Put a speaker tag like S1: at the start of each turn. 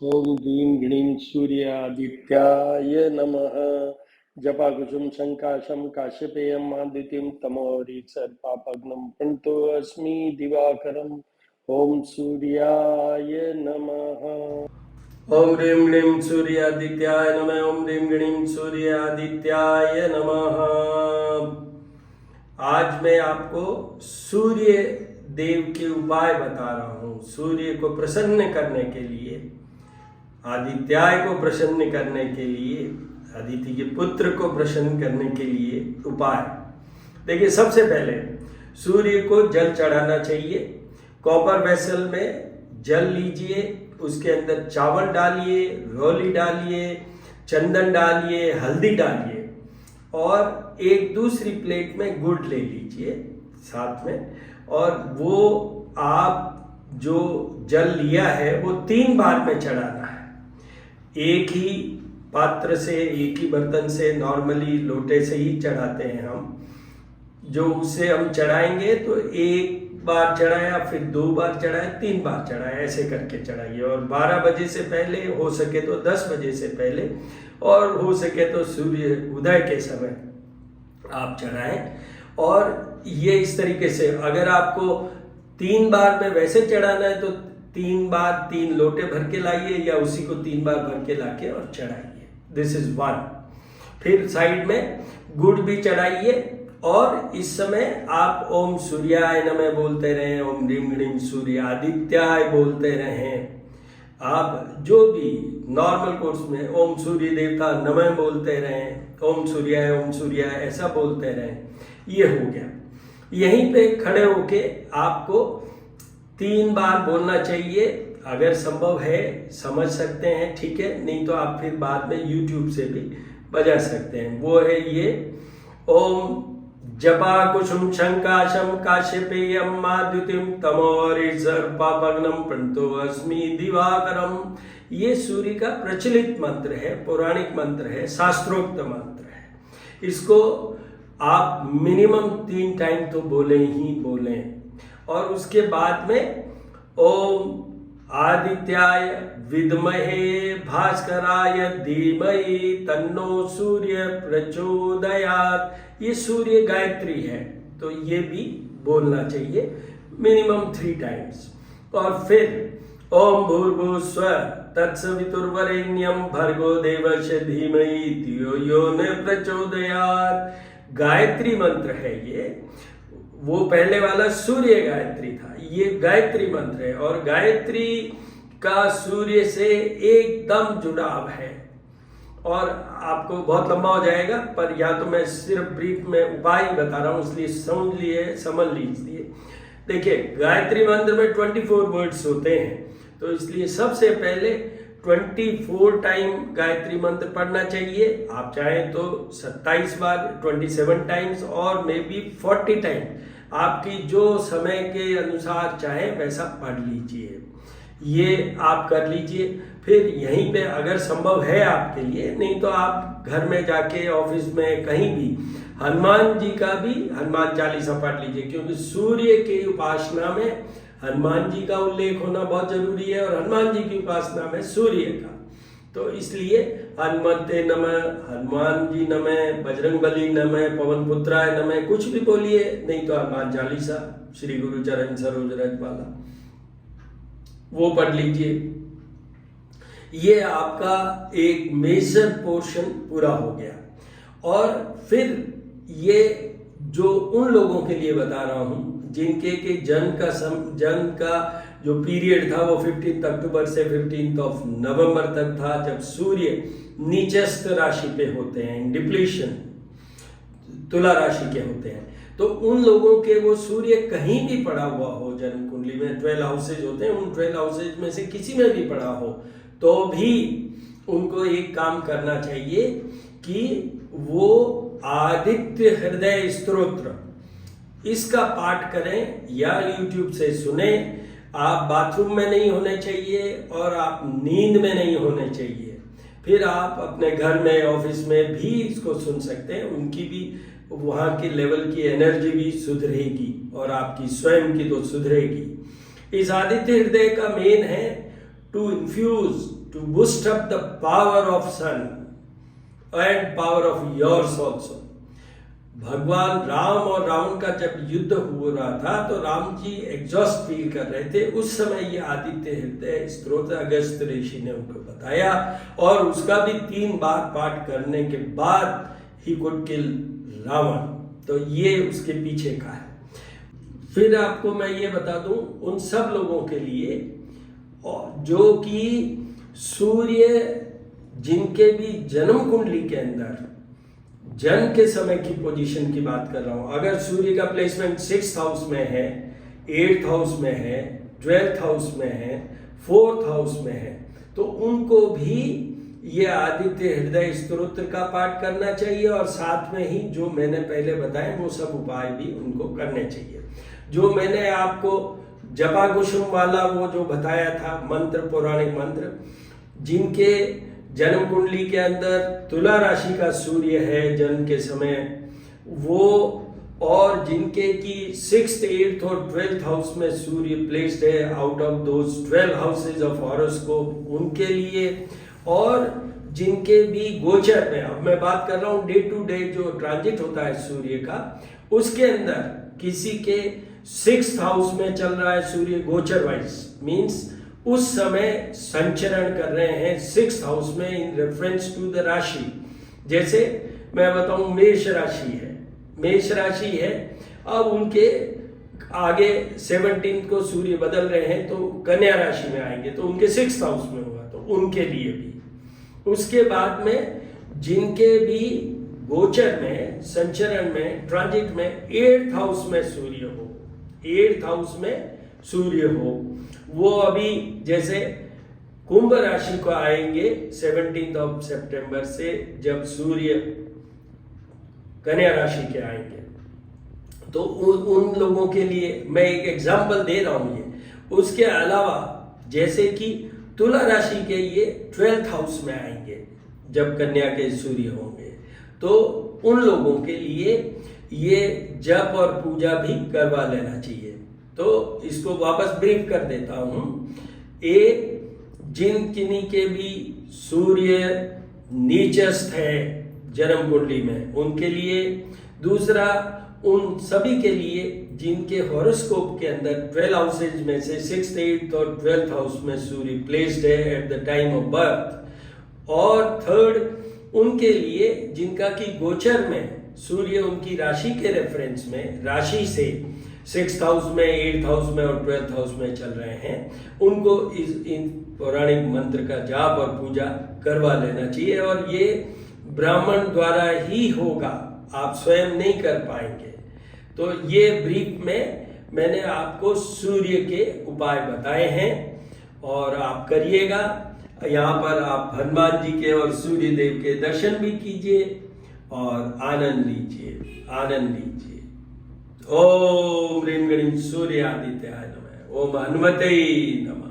S1: ओम ह्रीं गणीं सूर्यादित्याय नमः। जपाकुसुम संकाशम काश्यपेयम् आदित्यं तमोरिसर्पापग्नं प्रणतोऽस्मि दिवाकरम्। ओम सूर्याय नमः। ओम ह्रीं गणीं सूर्यादित्याय नमः। ओम ह्रीं गणीं सूर्यादित्याय नमः। आज मैं आपको सूर्य देव के उपाय बता रहा हूँ। सूर्य को प्रसन्न करने के लिए, आदित्याय को प्रसन्न करने के लिए, आदित्य के पुत्र को प्रसन्न करने के लिए उपाय। देखिए, सबसे पहले सूर्य को जल चढ़ाना चाहिए। कॉपर वेसल में जल लीजिए, उसके अंदर चावल डालिए, रोली डालिए, चंदन डालिए, हल्दी डालिए और एक दूसरी प्लेट में गुड़ ले लीजिए साथ में। और वो आप जो जल लिया है वो 3 बार में चढ़ाना है। एक ही पात्र से, एक ही बर्तन से, नॉर्मली लोटे से ही चढ़ाते हैं हम। जो उससे हम चढ़ाएंगे तो 1 बार चढ़ाया, फिर 2 बार चढ़ाया, 3 बार चढ़ाया, ऐसे करके चढ़ाइए। और 12 बजे से पहले, हो सके तो 10 बजे से पहले, और हो सके तो सूर्य उदय के समय आप चढ़ाएं। और ये इस तरीके से, अगर आपको 3 बार में वैसे चढ़ाना है तो 3 बार 3 लोटे भर के लाइए, या उसी को 3 बार भर के लाके और चढ़ाइए। This is 1। फिर साइड में गुड़ भी चढ़ाइए और इस समय आप ओम सूर्याय नमः बोलते रहें, ओम ह्रीं गणीं सूर्यादित्याय बोलते रहें। आप जो भी नॉर्मल कोर्स में ओम सूर्य देवता नमः बोलते रहें, ओम सूर्याय ऐसा बोलते रहें। ये हो गया। यहीं पे खड़े होके आपको 3 बार बोलना चाहिए। अगर संभव है, समझ सकते हैं, ठीक है, नहीं तो आप फिर बाद में YouTube से भी बजा सकते हैं। वो है ये, ओम जपाकुसुम संकाशम काश्यपेयम् आदित्यं तमोरिसर्पापग्नं प्रणतोऽस्मि दिवाकरम्। ये सूर्य का प्रचलित मंत्र है, पौराणिक मंत्र है, शास्त्रोक्त मंत्र है। इसको आप मिनिमम 3 टाइम तो बोले ही बोले। और उसके बाद में ओम आदित्याय विद्महे भास्कराय धीमहि तन्नो सूर्य प्रचोदयात्। ये सूर्य गायत्री है, तो ये भी बोलना चाहिए मिनिमम 3 टाइम्स। और फिर ओम भूर्भुवस्सुवः तत्सवितुर्वरेण्यं भर्गो देवस्य धीमहि धियो यो न प्रचोदयात्। गायत्री मंत्र है ये। वो पहले वाला सूर्य गायत्री था, ये गायत्री मंत्र है। और गायत्री का सूर्य से एकदम जुड़ाव है। और आपको बहुत लंबा हो जाएगा, पर या तो मैं सिर्फ ब्रीफ में उपाय बता रहा हूं, इसलिए समझ लीजिए। देखिए, गायत्री मंत्र में 24 वर्ड्स होते हैं, तो इसलिए सबसे पहले 24 टाइम गायत्री मंत्र पढ़ना चाहिए। आप चाहें तो 27 बार, 27 टाइम्स, और मे बी 40 टाइम, आपकी जो समय के अनुसार चाहे वैसा पढ़ लीजिए। ये आप कर लीजिए। फिर यहीं पे अगर संभव है आपके लिए, नहीं तो आप घर में जाके, ऑफिस में, कहीं भी हनुमान जी का भी हनुमान चालीसा पढ़ लीजिए, क्योंकि सूर्य की उपासना में हनुमान जी का उल्लेख होना बहुत जरूरी है, और हनुमान जी की उपासना में सूर्य का। तो इसलिए हनुमते नमः, हनुमान जी नमः, बजरंगबली नमः, पवन पुत्राय नमः, कुछ भी बोलिए, नहीं तो हनुमान चालीसा, श्री गुरु चरण सरोज रज वाला, वो पढ़ लीजिए। ये आपका एक मेजर पोर्शन पूरा हो गया। और फिर ये जो उन लोगों के लिए बता रहा हूं जिनके के जन्म का जो पीरियड था वो 15 अक्टूबर से 15 नवंबर तक था, जब सूर्य नीचस्थ राशि पे होते हैं, डिप्लीशन तुला राशि के होते हैं। तो उन लोगों के वो सूर्य कहीं भी पड़ा हुआ हो जन्म कुंडली में, 12 हाउसेज होते हैं, उन 12 हाउसेज में से किसी में भी पड़ा हो, तो भी उनको एक काम करना चाहिए कि वो आदित्य हृदय स्तोत्र इसका पाठ करें या YouTube से सुने। आप बाथरूम में नहीं होने चाहिए और आप नींद में नहीं होने चाहिए। फिर आप अपने घर में, ऑफिस में भी इसको सुन सकते हैं। उनकी भी, वहाँ की लेवल की एनर्जी भी सुधरेगी और आपकी स्वयं की तो सुधरेगी। इस आदित्य हृदय का मेन है to infuse, to boost up the power of sun and power of yours also. भगवान राम और रावण का जब युद्ध हो रहा था तो राम जी एग्जॉस्ट फील कर रहे थे। उस समय ये आदित्य हृदय स्तोत्र अगस्त ऋषि ने उनको बताया और उसका भी 3 बार पाठ करने के बाद ही कुड किल रावण। तो ये उसके पीछे का है। फिर आपको मैं ये बता दूं उन सब लोगों के लिए जो कि सूर्य जिनके भी जन्म कुंडली के अंदर जन्म के समय की पोजीशन की बात कर रहा हूं। अगर सूर्य का प्लेसमेंट 6th हाउस में है, 8th हाउस में है, 12th हाउस में है, 4th हाउस में है, तो उनको भी ये आदित्य हृदय स्तोत्र का पाठ करना चाहिए और साथ में ही जो मैंने पहले बताए वो सब उपाय भी उनको करने चाहिए। जो मैंने आपको जपा कुसुम वाला वो जो बताया था मंत्र, पौराणिक मंत्र, जिनके जन्म कुंडली के अंदर तुला राशि का सूर्य है जन्म के समय, वो और जिनके की 6th, 8th और 12th हाउस में सूर्य प्लेस्ड है out of those 12 houses of horoscope, उनके लिए, और जिनके भी गोचर में, अब मैं बात कर रहा हूं डे टू डे जो ट्रांजिट होता है सूर्य का, उसके अंदर किसी के 6th हाउस में चल रहा है सूर्य गोचर वाइज, मीन्स उस समय संचरण कर रहे हैं 6th हाउस में इन रेफरेंस टू द राशि। जैसे मैं बताऊं मेष राशि है, मेष राशि है, अब उनके आगे 17 को सूर्य बदल रहे हैं तो कन्या राशि में आएंगे तो उनके 6th हाउस में होगा, तो उनके लिए भी। उसके बाद में जिनके भी गोचर में, संचरण में, ट्रांजिट में 8th हाउस में सूर्य हो, 8th हाउस में सूर्य हो, वो अभी जैसे कुंभ राशि को आएंगे 17 सितंबर से जब सूर्य कन्या राशि के आएंगे, तो उन लोगों के लिए मैं एक एग्जांपल दे रहा हूं ये। उसके अलावा जैसे कि तुला राशि के ये 12th हाउस में आएंगे जब कन्या के सूर्य होंगे, तो उन लोगों के लिए ये जप और पूजा भी करवा लेना चाहिए। तो इसको वापस ब्रीफ कर देता हूं। जिन किन्हीं के भी सूर्य नीचस्थ है जन्म कुंडली में उनके लिए, दूसरा उन सभी के लिए जिनके हॉरोस्कोप के अंदर 12 हाउसेज में से 6th, 8th और 12th हाउस में सूर्य प्लेस्ड है at the time of birth, और थर्ड उनके लिए जिनका की गोचर में सूर्य उनकी राशि के रेफरेंस में, राशि से 6th हाउस में, 8th हाउस में और 12th हाउस में चल रहे हैं, उनको इन पौराणिक मंत्र का जाप और पूजा करवा लेना चाहिए। और ये ब्राह्मण द्वारा ही होगा, आप स्वयं नहीं कर पाएंगे। तो ये ब्रीफ में मैंने आपको सूर्य के उपाय बताए हैं और आप करिएगा। यहाँ पर आप हनुमान जी के और सूर्य देव के दर्शन भी कीजिए और आनंद लीजिए, आनंद लीजिए। ओम ह्रीं गणेश सूर्य आदित्याय नमः। ओम हनुमते नमः।